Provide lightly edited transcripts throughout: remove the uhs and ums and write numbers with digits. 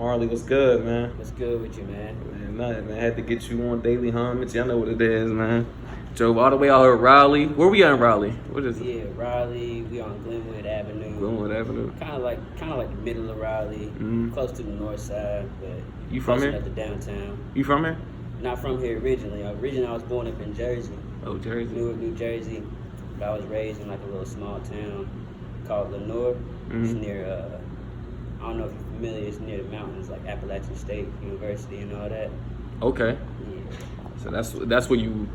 Marley, what's good, man? What's good with you, man? Man, nothing, man. Had to get you on Daily Homage. Y'all know what it is, man. Drove all the way out here Raleigh. Where we at in Raleigh? What is it? Yeah, Raleigh. We on Glenwood Avenue. Glenwood Avenue. Kind of like the middle of Raleigh, close to the north side, but You from close here? enough to downtown. You from here? Not from here originally. Originally, I was born up in Jersey, Oh, Jersey. Newark, New Jersey. But I was raised in like a little small town called Lenore. It's near. I don't know if you're familiar. It's near the mountains, like Appalachian State University and all that. Okay. Yeah. So that's where you.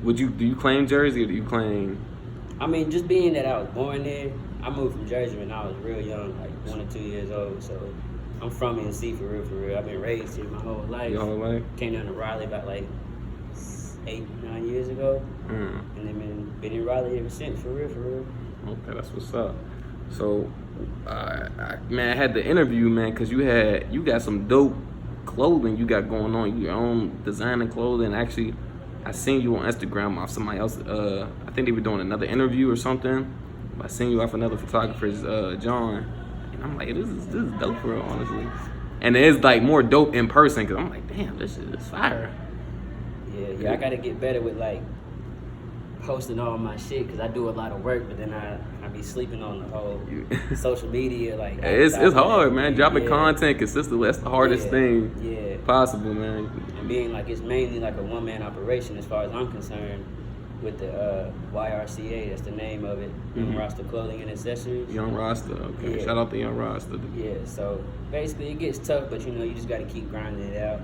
Do you claim Jersey or do you claim? I mean, just being that I was born there, I moved from Jersey when I was real young, like 1 or 2 years old. So I'm from NC for real, for real. I've been raised here my whole life. Your whole life? Came down to Raleigh about like 8, 9 years ago, and then been in Raleigh ever since, for real, for real. Okay, that's what's up. So, man, I had the interview, man, because you got some dope clothing you got going on. Your own designing clothing. Actually, I seen you on Instagram off somebody else. I think they were doing another interview or something. I seen you off another photographer's, John, and I'm like, this is dope for real, honestly. And it is like more dope in person because I'm like, damn, this shit is fire. Yeah, I gotta get better with like posting all my shit because I do a lot of work, but then I be sleeping on the whole social media. Like It's hard, man. Dropping content consistently, that's the hardest thing possible, man. And being like, it's mainly like a one-man operation as far as I'm concerned with the YRCA, that's the name of it, Young Rasta Clothing and Accessories. Young Rasta, okay. Yeah. Shout out to Young Rasta. Yeah, so basically it gets tough, but you just got to keep grinding it out,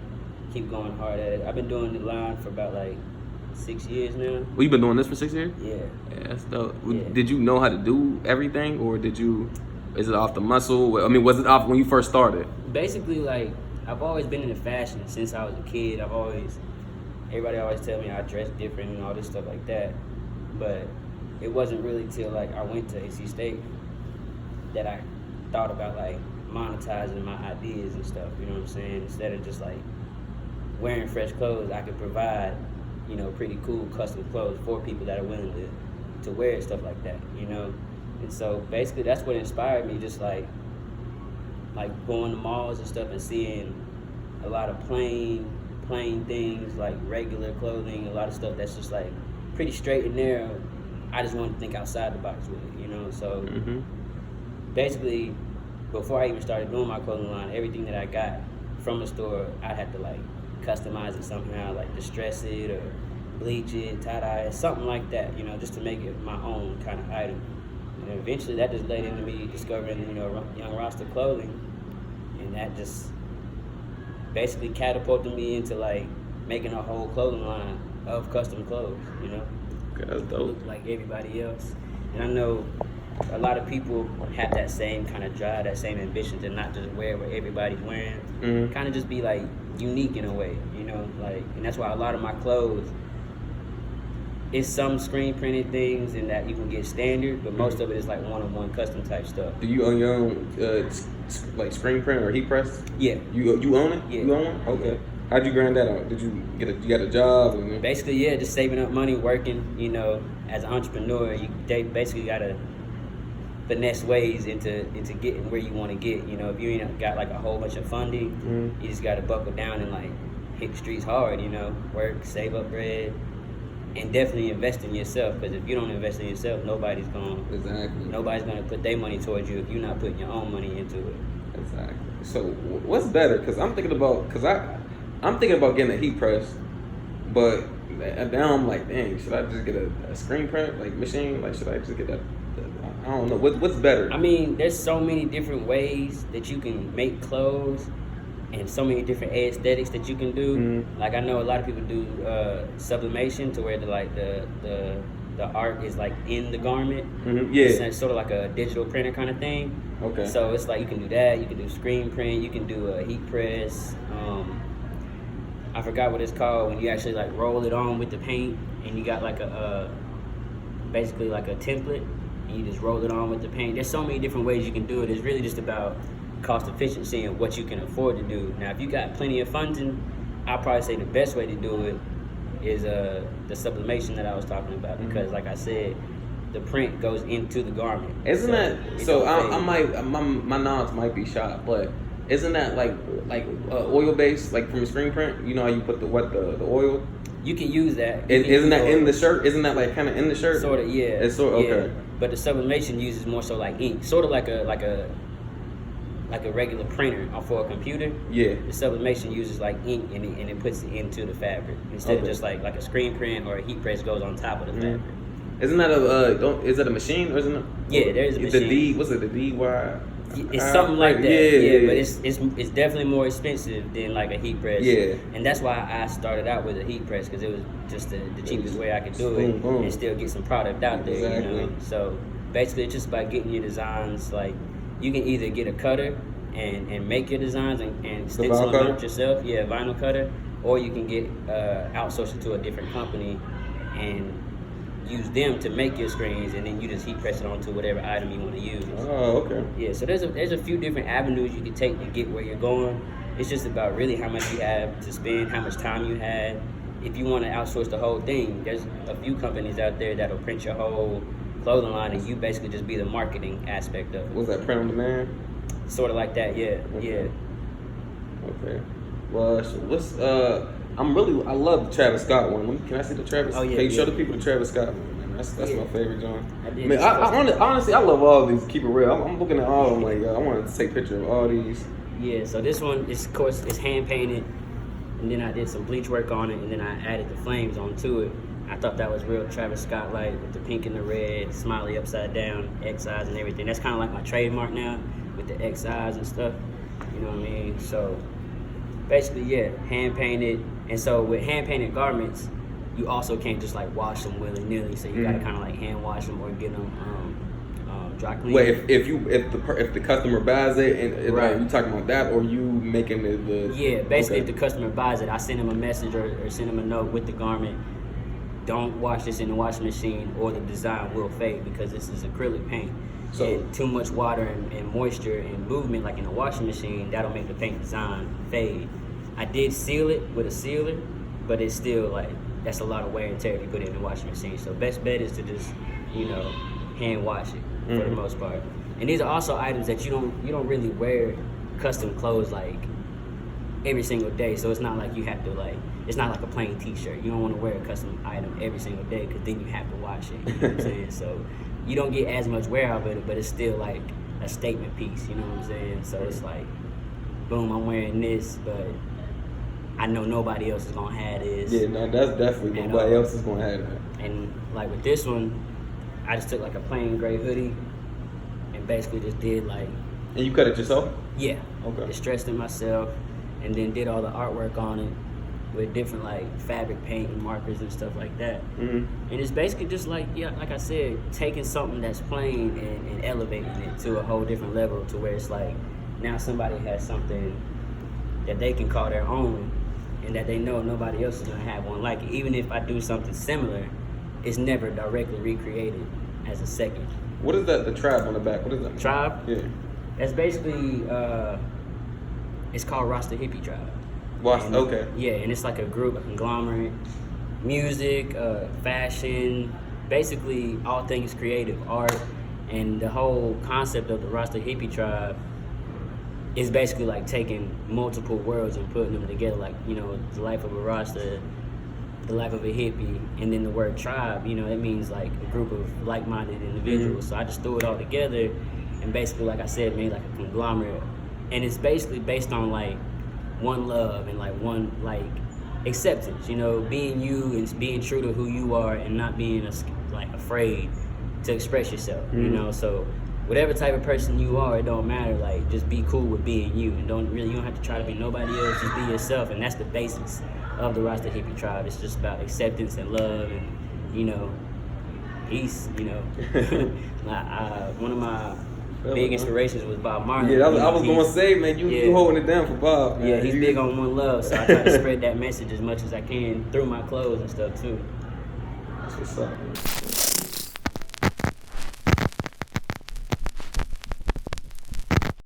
keep going hard at it. I've been doing the line for about like 6 years now. Well, you been doing this for 6 years? Yeah. Yeah, that's dope. Yeah. Did you know how to do everything, or is it off the muscle? I mean, was it off when you first started? Basically, like, I've always been into fashion since I was a kid. Everybody always tell me I dress different and all this stuff like that. But it wasn't really till like I went to NC State that I thought about like monetizing my ideas and stuff, you know what I'm saying? Instead of just like wearing fresh clothes, I could provide, pretty cool custom clothes for people that are willing to wear stuff like that, And so basically that's what inspired me, just like going to malls and stuff and seeing a lot of plain things, like regular clothing, a lot of stuff that's just like pretty straight and narrow. I just wanted to think outside the box with it, So basically, before I even started doing my clothing line, everything that I got from the store, I'd have to like customize it somehow, like distress it or bleach it, tie-dye it, something like that, just to make it my own kind of item. And eventually that just led into me discovering, Young Rasta Clothing, and that just basically catapulted me into like making a whole clothing line of custom clothes, Okay, that's dope. Look like everybody else. And I know a lot of people have that same kind of drive, that same ambition to not just wear what everybody's wearing. Kind of just be like unique in a way, and that's why a lot of my clothes, it's some screen printed things and that you can get standard, but most of it is like one-on-one custom type stuff. Do you own your own like screen print or heat press? Yeah. You own it? Yeah. You own one? Okay. Yeah. How'd you grind that out? Did you got a job? Basically, yeah, just saving up money, working. As an entrepreneur, you basically gotta finesse ways into getting where you want to get. If you ain't got like a whole bunch of funding, you just gotta buckle down and like hit the streets hard. Work, save up bread, and definitely invest in yourself. Because if you don't invest in yourself, nobody's gonna put their money towards you if you're not putting your own money into it. Exactly. So what's better? Because I'm thinking about getting a heat press, but now I'm like, dang, should I just get a screen print like machine? Like, should I just get that? I don't know. What's better? I mean, there's so many different ways that you can make clothes, and so many different aesthetics that you can do. Like I know a lot of people do sublimation to where the art is like in the garment. Yeah. It's sort of like a digital printer kind of thing. Okay. So it's like you can do that. You can do screen print. You can do a heat press. I forgot what it's called when you actually like roll it on with the paint and you got like basically like a template and you just roll it on with the paint. There's so many different ways you can do it. It's really just about cost efficiency and what you can afford to do. Now, if you got plenty of funding, I'll probably say the best way to do it is the sublimation that I was talking about, because like I said, the print goes into the garment. Isn't that so? My knowledge might be shot, but Isn't that like oil based, like from a screen print? You know how you put the oil? You can use that. Isn't that in the shirt? Isn't that like kind of in the shirt? Sort of, yeah. It's sort of, okay. Yeah. But the sublimation uses more so like ink, sort of like a regular printer for a computer. Yeah. The sublimation uses like ink and it puts it into the fabric instead of just like a screen print or a heat press goes on top of the fabric. Isn't that is it a machine or isn't it? Yeah, there's a machine. What's it? The DY. It's something like that. Yeah. But it's definitely more expensive than like a heat press. Yeah. And that's why I started out with a heat press, because it was just the cheapest way I could do it and still get some product out there. Exactly. You know. So basically, it's just about getting your designs. Like you can either get a cutter and make your designs and stencil them out yourself. Yeah, vinyl cutter, or you can get outsource it to a different company and use them to make your screens, and then you just heat press it onto whatever item you want to use. Oh, okay. Yeah, so there's a few different avenues you can take to get where you're going. It's just about really how much you have to spend, how much time you have. If you want to outsource the whole thing, there's a few companies out there that'll print your whole clothing line, and you basically just be the marketing aspect of it. What's that, print on demand? Sort of like that, yeah. Okay. Okay. Well, I love the Travis Scott one. Can I see the Travis? Oh, yeah. Can you show the people the Travis Scott one, man? That's my favorite joint. Honestly, I love all these. Keep it real. I'm looking at all of them. Like, I want to take a picture of all these. Yeah. So this one is, of course, it's hand painted, and then I did some bleach work on it, and then I added the flames onto it. I thought that was real Travis Scott like, with the pink and the red, smiley upside down, X eyes and everything. That's kind of like my trademark now, with the X eyes and stuff. You know what I mean? So basically, yeah, hand painted. And so with hand painted garments, you also can't just like wash them willy nilly. So you gotta kind of like hand wash them or get them dry clean. Wait, if the customer buys it, and right. You talking about that, or you making the yeah, basically if the customer buys it, I send them a message or send them a note with the garment. Don't wash this in the washing machine, or the design will fade, because this is acrylic paint. So and too much water and moisture and movement, like in a washing machine, that'll make the paint design fade. I did seal it with a sealer, but it's still like, that's a lot of wear and tear to put it in the washing machine. So best bet is to just, hand wash it for the most part. And these are also items that you don't really wear custom clothes like every single day. So it's not like you have to like, it's not like a plain t-shirt. You don't want to wear a custom item every single day, because then you have to wash it. You know what I'm saying? So you don't get as much wear out of it, but it's still like a statement piece. You know what I'm saying? So it's like, boom, I'm wearing this, but I know nobody else is gonna have this. Yeah, no, that's definitely nobody else is gonna have that. And like with this one, I just took like a plain gray hoodie and basically just did like. And you cut it yourself? Yeah. Okay. Distressed it myself, and then did all the artwork on it with different like fabric paint and markers and stuff like that. And it's basically just like, yeah, like I said, taking something that's plain and elevating it to a whole different level, to where it's like now somebody has something that they can call their own, and that they know nobody else is gonna have one like it. Even if I do something similar, it's never directly recreated as a second. What is that? The tribe on the back? What is that? Tribe? Yeah. That's basically it's called Rasta Hippie Tribe. Okay. Yeah, and it's like a group, a conglomerate, music, fashion, basically all things creative, art, and the whole concept of the Rasta Hippie Tribe is basically like taking multiple worlds and putting them together, like, the life of a Rasta, the life of a hippie, and then the word tribe, it means like a group of like-minded individuals. So I just threw it all together, and basically, like I said, made like a conglomerate. And it's basically based on like one love and like one like acceptance, being you and being true to who you are, and not being afraid to express yourself. So whatever type of person you are, it don't matter. Like, just be cool with being you, and you don't have to try to be nobody else. Just be yourself, and that's the basics of the Rasta Hippie Tribe. It's just about acceptance and love, and peace. One of my big inspirations was Bob Marley. Yeah, I was gonna say, man, you holding it down for Bob, man. Yeah, he's big on one love, so I try to spread that message as much as I can through my clothes and stuff too. That's what's up, man.